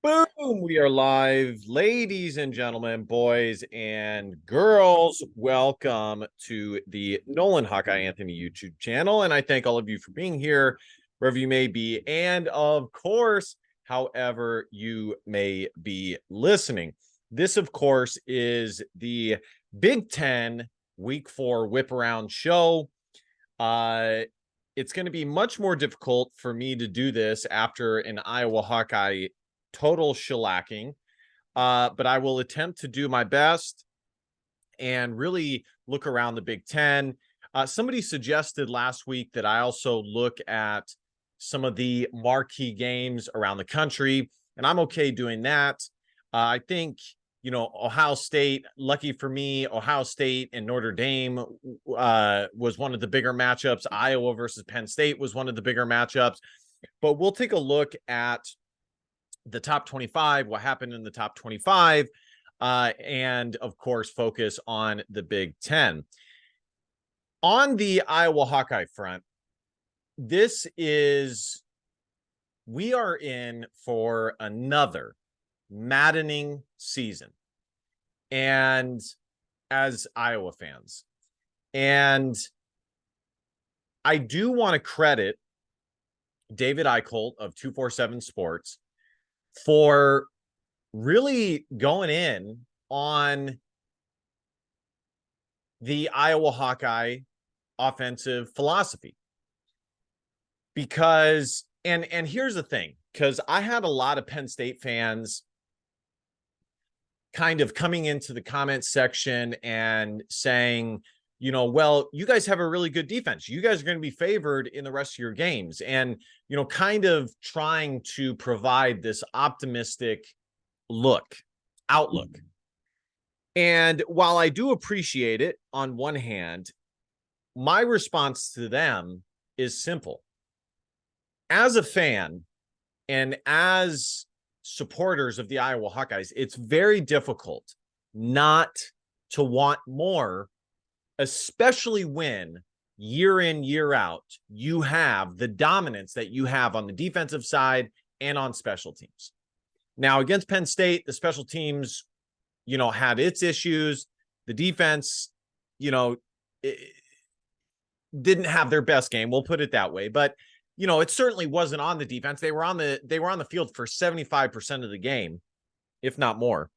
Boom! We are live, ladies and gentlemen, boys and girls. Welcome to the Nolan Hawkeye Anthony YouTube channel. And I thank all of you for being here, wherever you may be. And of course, however you may be listening. This, of course, is the Big Ten Week 4 Whip Around show. It's going to be much more difficult for me to do this after an Iowa Hawkeye total shellacking, but I will attempt to do my best and really look around the Big Ten. Somebody suggested last week that I also look at some of the marquee games around the country, and I'm okay doing that. I think, Ohio State, lucky for me, Ohio State and Notre Dame was one of the bigger matchups. Iowa versus Penn State was one of the bigger matchups, but we'll take a look at the top 25, what happened in the top 25, and of course, focus on the Big Ten. On the Iowa Hawkeye front, we are in for another maddening season. And as Iowa fans, and I do want to credit David Eicholt of 247 Sports for really going in on the Iowa Hawkeye offensive philosophy. Because, and here's the thing, because I had a lot of Penn State fans kind of coming into the comments section and saying, well, you guys have a really good defense. You guys are going to be favored in the rest of your games. And, kind of trying to provide this optimistic outlook. And while I do appreciate it on one hand, my response to them is simple. As a fan and as supporters of the Iowa Hawkeyes, it's very difficult not to want more, especially when year in, year out, you have the dominance that you have on the defensive side and on special teams. Now, against Penn State, the special teams, had its issues. The defense, it didn't have their best game. We'll put it that way. But, it certainly wasn't on the defense. They were on the field for 75% of the game, if not more.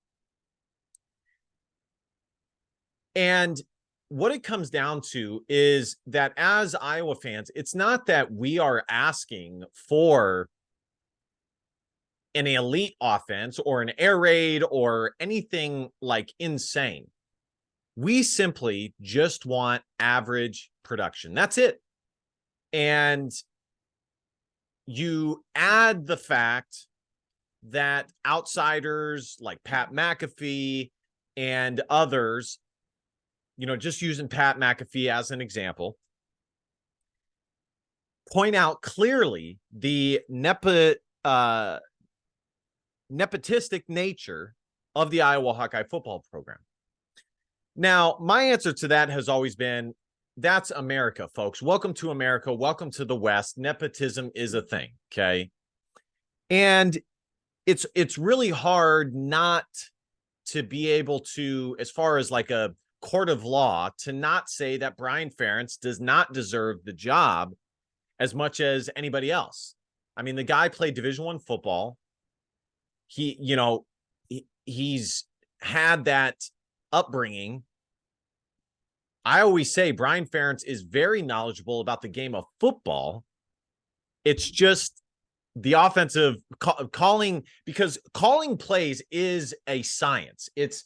And what it comes down to is that as Iowa fans, it's not that we are asking for an elite offense or an air raid or anything like insane. We simply just want average production. That's it. And you add the fact that outsiders like Pat McAfee and others, just using Pat McAfee as an example, point out clearly the nepotistic nature of the Iowa Hawkeye football program. Now, my answer to that has always been, that's America, folks. Welcome to America. Welcome to the West. Nepotism is a thing, okay? And it's really hard not to be able to, as far as like a court of law, to not say that Brian Ferentz does not deserve the job as much as anybody else. I mean, the guy played Division I football. He's had that upbringing. I always say Brian Ferentz is very knowledgeable about the game of football. It's just the offensive calling, because calling plays is a science. It's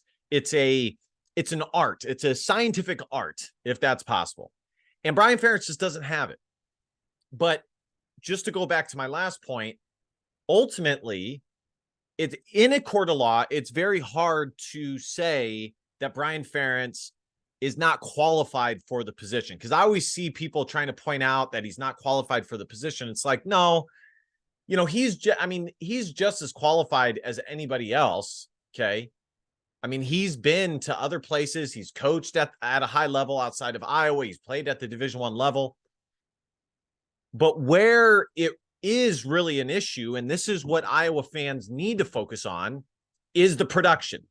an art. It's a scientific art, if that's possible. And Brian Ferentz just doesn't have it. But just to go back to my last point, ultimately, it's in a court of law. It's very hard to say that Brian Ferentz is not qualified for the position, because I always see people trying to point out that he's not qualified for the position. It's like, no, he's just as qualified as anybody else. Okay. I mean, he's been to other places. He's coached at a high level outside of Iowa. He's played at the Division I level. But where it is really an issue, and this is what Iowa fans need to focus on, is the production.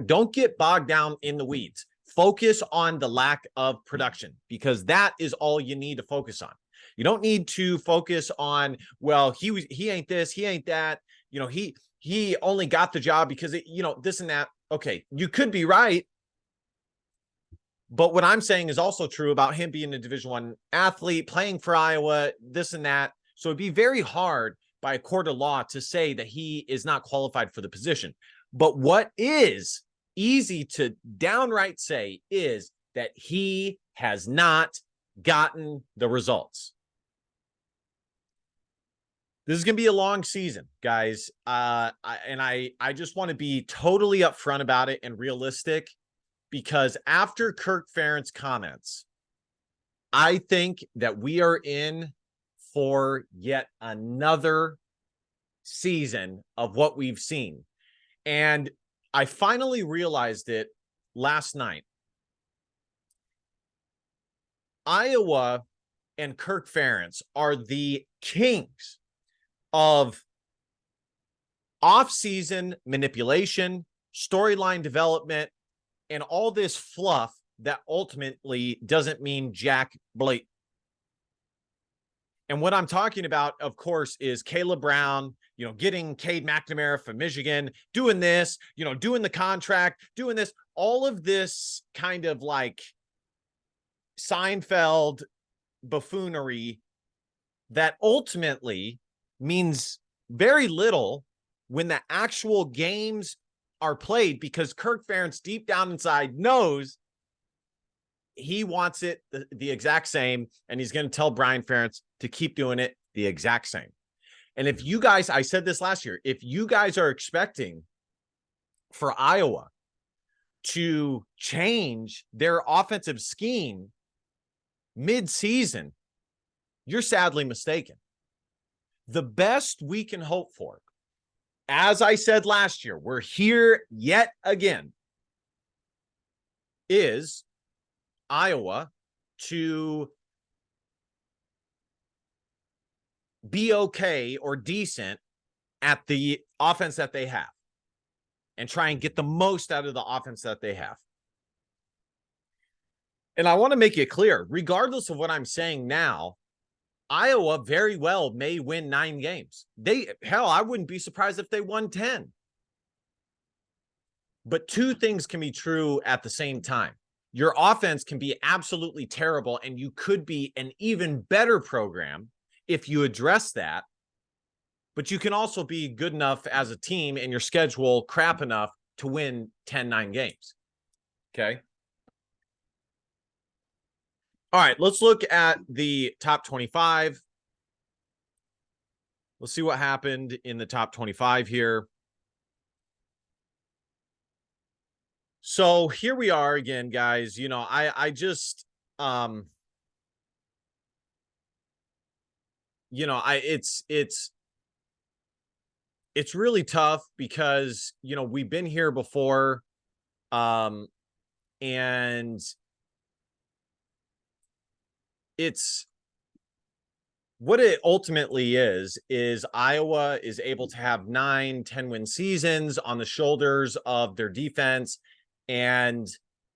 Don't get bogged down in the weeds. Focus on the lack of production, because that is all you need to focus on. You don't need to focus on, well, he ain't this, he ain't that. He only got the job because this and that. Okay, you could be right. But what I'm saying is also true about him being a Division I athlete, playing for Iowa, this and that. So it'd be very hard by a court of law to say that he is not qualified for the position. But what is easy to downright say is that he has not gotten the results. This is going to be a long season, guys. I just want to be totally upfront about it and realistic, because after Kirk Ferentz comments, I think that we are in for yet another season of what we've seen. And I finally realized it last night. Iowa and Kirk Ferentz are the kings of off-season manipulation, storyline development, and all this fluff that ultimately doesn't mean jack bleep. And what I'm talking about, of course, is Caleb Brown, getting Cade McNamara from Michigan, doing this, doing the contract, doing this, all of this kind of like Seinfeld buffoonery that ultimately means very little when the actual games are played, because Kirk Ferentz deep down inside knows he wants it the exact same, and he's going to tell Brian Ferentz to keep doing it the exact same. And if you guys, I said this last year, if you guys are expecting for Iowa to change their offensive scheme mid-season, you're sadly mistaken. The best we can hope for, as I said last year, we're here yet again, is Iowa to be okay or decent at the offense that they have and try and get the most out of the offense that they have. And I want to make it clear, regardless of what I'm saying now, Iowa very well may win 9 games. I wouldn't be surprised if they won 10. But two things can be true at the same time. Your offense can be absolutely terrible, and you could be an even better program if you address that. But you can also be good enough as a team and your schedule crap enough to win 10-9 games. Okay. All right, let's look at the top 25. Let's see what happened in the top 25 here. So here we are again, guys. I just, it's really tough because, we've been here before. And it's what it ultimately is Iowa is able to have 9-10 win seasons on the shoulders of their defense, and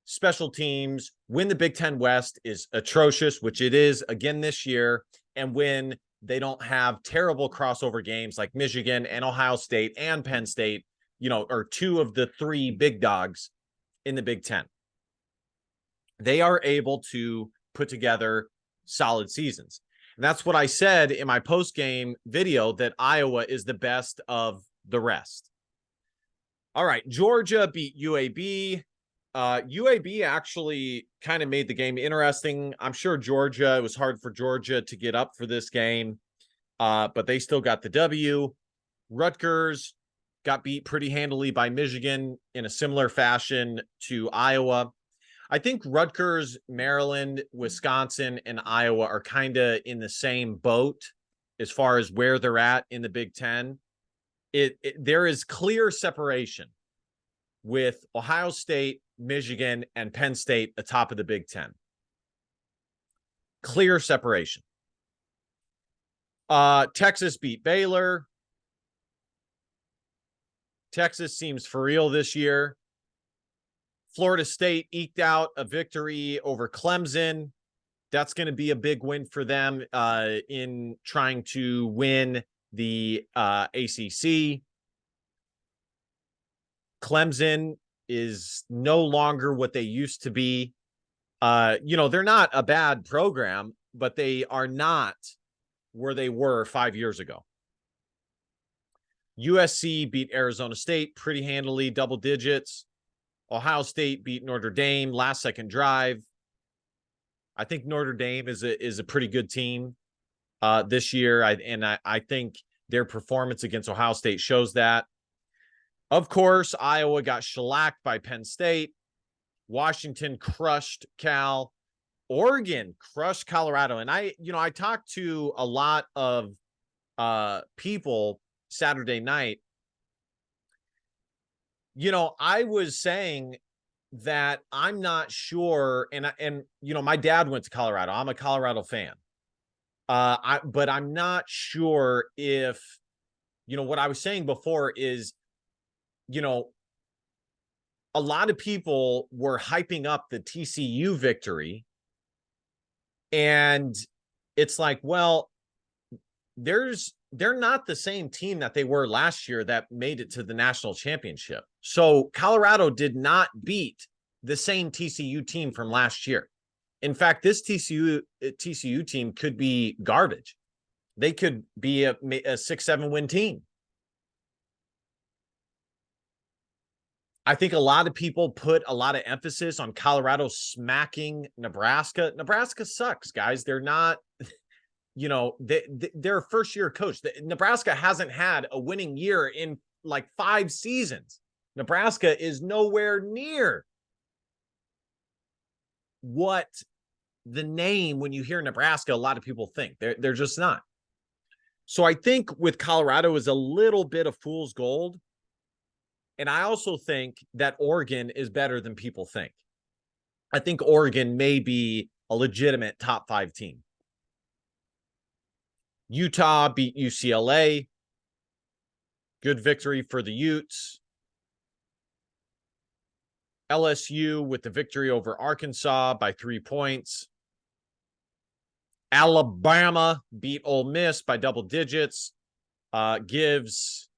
special teams. When the Big Ten West is atrocious, which it is again this year, and when they don't have terrible crossover games like Michigan and Ohio State and Penn State, are 2 of the 3 big dogs in the Big Ten, they are able to put together solid seasons. And that's what I said in my post-game video, that Iowa is the best of the rest. All right, Georgia beat UAB. UAB actually kind of made the game interesting. I'm sure it was hard for Georgia to get up for this game, but they still got the W. Rutgers got beat pretty handily by Michigan in a similar fashion to Iowa. I think Rutgers, Maryland, Wisconsin, and Iowa are kind of in the same boat as far as where they're at in the Big Ten. There is clear separation with Ohio State, Michigan, and Penn State atop of the Big Ten. Clear separation. Texas beat Baylor. Texas seems for real this year. Florida State eked out a victory over Clemson. That's going to be a big win for them in trying to win the ACC. Clemson is no longer what they used to be. They're not a bad program, but they are not where they were 5 years ago. USC beat Arizona State pretty handily, double digits. Ohio State beat Notre Dame last second drive. I think Notre Dame is a pretty good team this year. I think their performance against Ohio State shows that. Of course, Iowa got shellacked by Penn State. Washington crushed Cal. Oregon crushed Colorado. And I talked to a lot of people Saturday night. I was saying that I'm not sure, and my dad went to Colorado. I'm a Colorado fan. But I'm not sure if, what I was saying before is, a lot of people were hyping up the TCU victory. And it's like, well, they're not the same team that they were last year that made it to the national championship. So Colorado did not beat the same TCU team from last year. In fact, this TCU team could be garbage. They could be a 6-7 win team. I think a lot of people put a lot of emphasis on Colorado smacking Nebraska. Nebraska sucks, guys. They're not, they're a first-year coach. Nebraska hasn't had a winning year in like 5 seasons. Nebraska is nowhere near what the name, when you hear Nebraska, a lot of people think. They're just not. So I think with Colorado is a little bit of fool's gold. And I also think that Oregon is better than people think. I think Oregon may be a legitimate top 5 team. Utah beat UCLA. Good victory for the Utes. LSU with the victory over Arkansas by 3 points. Alabama beat Ole Miss by double digits. Gives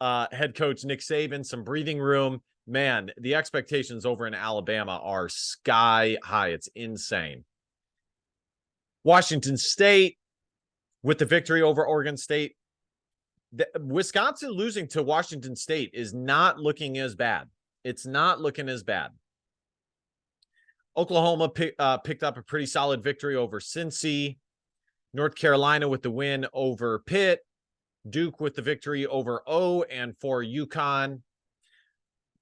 head coach Nick Saban some breathing room. Man, the expectations over in Alabama are sky high. It's insane. Washington State with the victory over Oregon State. Wisconsin losing to Washington State is not looking as bad. It's not looking as bad. Oklahoma picked up a pretty solid victory over Cincy. North Carolina with the win over Pitt. Duke with the victory over O and for UConn.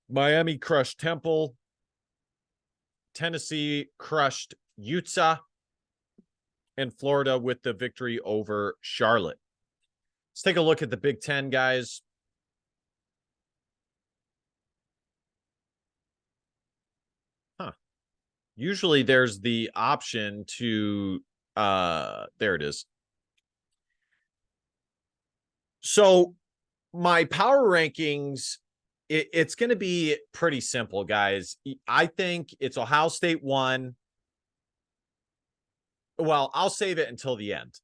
Miami crushed Temple. Tennessee crushed Utah. And Florida with the victory over Charlotte. Let's take a look at the Big Ten, guys. Usually there's the option to, there it is. So my power rankings, it's going to be pretty simple, guys. I think it's Ohio State 1. Well, I'll save it until the end.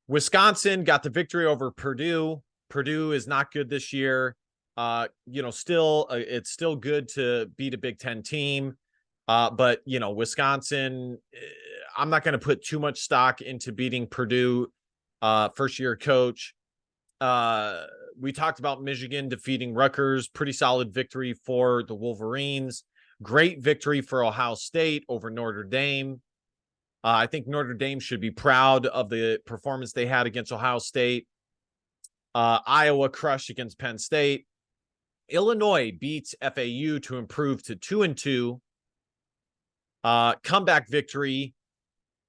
Wisconsin got the victory over Purdue. Purdue is not good this year. It's still good to beat a Big Ten team. But Wisconsin, I'm not going to put too much stock into beating Purdue, first-year coach. We talked about Michigan defeating Rutgers. Pretty solid victory for the Wolverines. Great victory for Ohio State over Notre Dame. I think Notre Dame should be proud of the performance they had against Ohio State. Iowa crushed against Penn State. Illinois beats FAU to improve to 2-2. Comeback victory.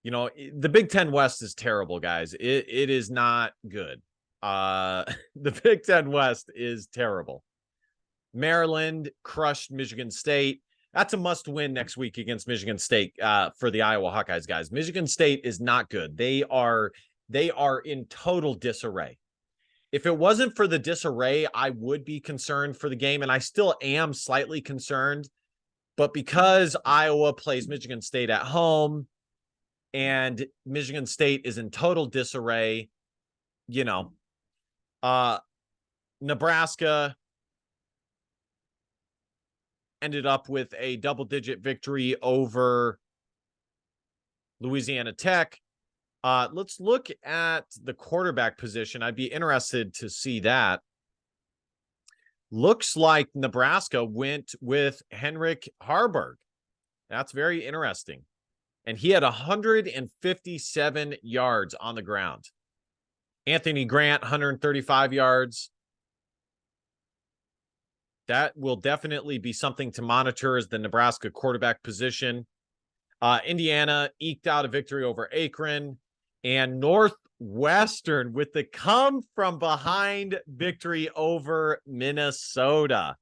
The Big Ten West is terrible, guys. It is not good. The Big Ten West is terrible. Maryland crushed Michigan State. That's a must win next week against Michigan State for the Iowa Hawkeyes, guys. Michigan State is not good. They are they are in total disarray. If it wasn't for the disarray, I would be concerned for the game, and I still am slightly concerned. But because Iowa plays Michigan State at home and Michigan State is in total disarray, you know, Nebraska ended up with a double-digit victory over Louisiana Tech. Let's look at the quarterback position. I'd be interested to see that. Looks like Nebraska went with Henrik Harburg. That's very interesting. And he had 157 yards on the ground. Anthony Grant, 135 yards. That will definitely be something to monitor as the Nebraska quarterback position. Indiana eked out a victory over Akron, and Northwestern with the come from behind victory over Minnesota.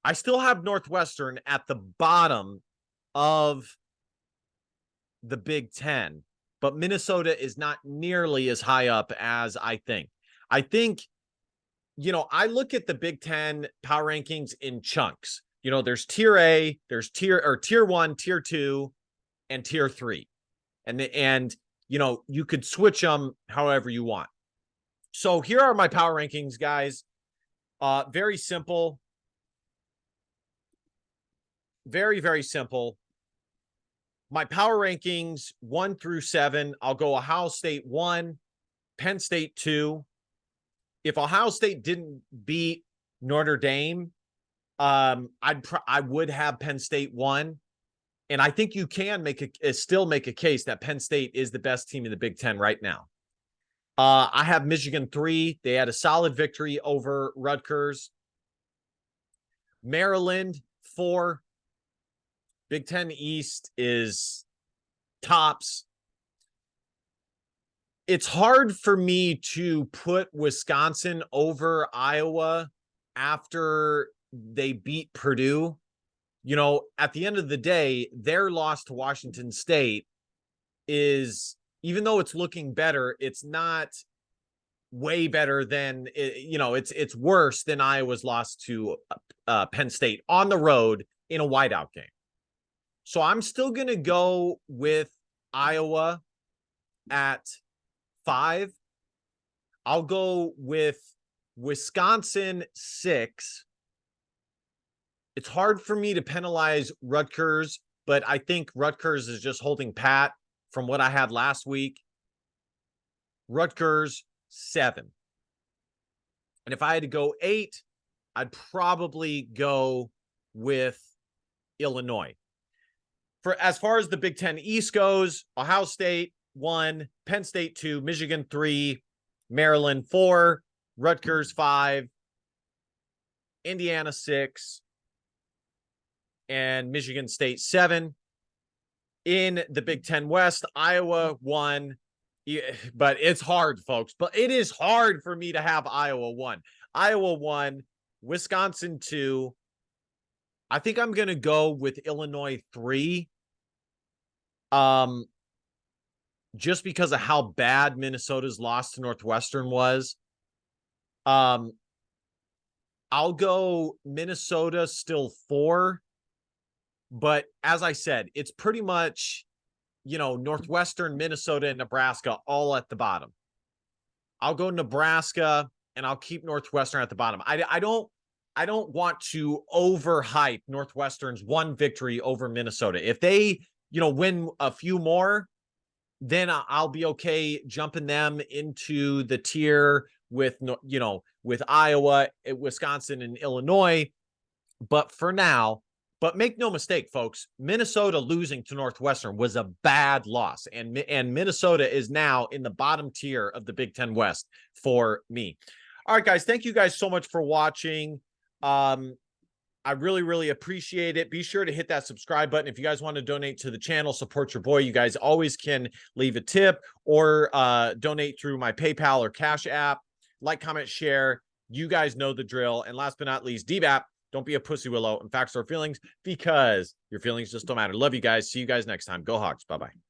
I still have Northwestern at the bottom of the Big Ten, but Minnesota is not nearly as high up as I think. I think, I look at the Big Ten power rankings in chunks. There's tier A, there's tier 1, tier 2, and tier 3. And you could switch them however you want. So here are my power rankings, guys. Very simple. Very, very simple. My power rankings 1 through 7. I'll go Ohio State 1, Penn State 2. If Ohio State didn't beat Notre Dame, I would have Penn State 1. And I think you can still make a case that Penn State is the best team in the Big Ten right now. I have Michigan 3. They had a solid victory over Rutgers. Maryland 4. Big Ten East is tops. It's hard for me to put Wisconsin over Iowa after they beat Purdue. At the end of the day, their loss to Washington State is, even though it's looking better, it's not way better than, it's worse than Iowa's loss to Penn State on the road in a whiteout game. So I'm still going to go with Iowa at 5. I'll go with Wisconsin 6. It's hard for me to penalize Rutgers, but I think Rutgers is just holding pat from what I had last week. Rutgers 7. And if I had to go 8, I'd probably go with Illinois. As far as the Big Ten East goes, Ohio State 1, Penn State 2, Michigan 3, Maryland 4, Rutgers 5, Indiana 6, and Michigan State 7. In the Big Ten West, Iowa 1. But it's hard, folks. But it is hard for me to have Iowa 1. Iowa 1, Wisconsin 2. I think I'm going to go with Illinois 3. Just because of how bad Minnesota's loss to Northwestern was. I'll go Minnesota still 4. But as I said, it's pretty much, Northwestern, Minnesota, and Nebraska all at the bottom. I'll go Nebraska, and I'll keep Northwestern at the bottom. I don't want to overhype Northwestern's 1 victory over Minnesota. If they, win a few more, then I'll be okay jumping them into the tier with Iowa, Wisconsin, and Illinois. But for now, make no mistake, folks, Minnesota losing to Northwestern was a bad loss. And Minnesota is now in the bottom tier of the Big Ten West for me. All right, guys, thank you guys so much for watching. I really, really appreciate it. Be sure to hit that subscribe button. If you guys want to donate to the channel, support your boy, you guys always can leave a tip or donate through my PayPal or Cash App. Like, comment, share. You guys know the drill. And last but not least, DBAP, don't be a pussy willow and facts or feelings, because your feelings just don't matter. Love you guys. See you guys next time. Go Hawks. Bye-bye.